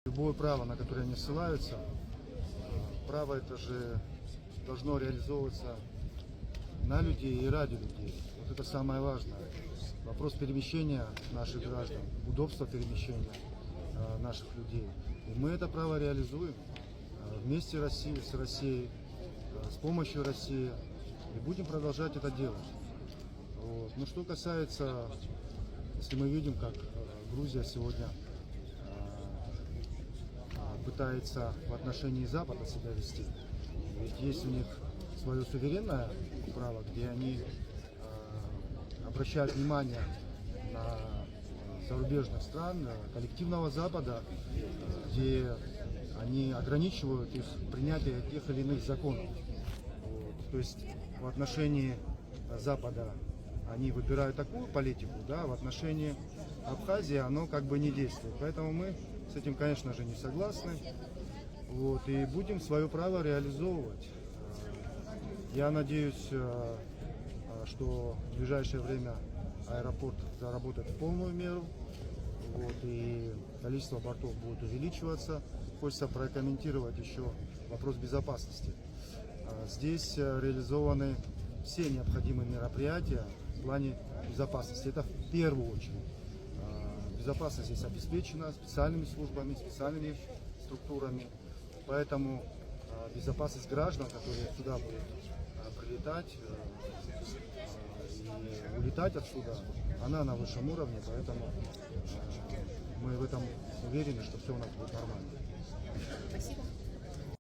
Любое право, на которое они ссылаются, право это же должно реализовываться на людей и ради людей. Вот это самое важное. Вопрос перемещения наших граждан, удобство перемещения наших людей. И мы это право реализуем вместе с Россией, с помощью России. И будем продолжать это делать. Вот. Но что касается, если мы видим, как Грузия сегодня пытается в отношении Запада себя вести, ведь есть у них свое суверенное право, где они обращают внимание на зарубежных стран, коллективного Запада, где они ограничивают их принятие тех или иных законов. Вот. То есть в отношении Запада они выбирают такую политику, да, в отношении Абхазии оно как бы не действует. Поэтому мы с этим, конечно же, не согласны. Вот, и будем свое право реализовывать. Я надеюсь, что в ближайшее время аэропорт заработает в полную меру. Вот, и количество бортов будет увеличиваться. Хочется прокомментировать еще вопрос безопасности. Здесь реализованы все необходимые мероприятия в плане безопасности. Это в первую очередь. Безопасность здесь обеспечена специальными службами, специальными структурами. Поэтому безопасность граждан, которые сюда будут прилетать и улетать отсюда, она на высшем уровне. Поэтому мы в этом уверены, что все у нас будет нормально. Спасибо.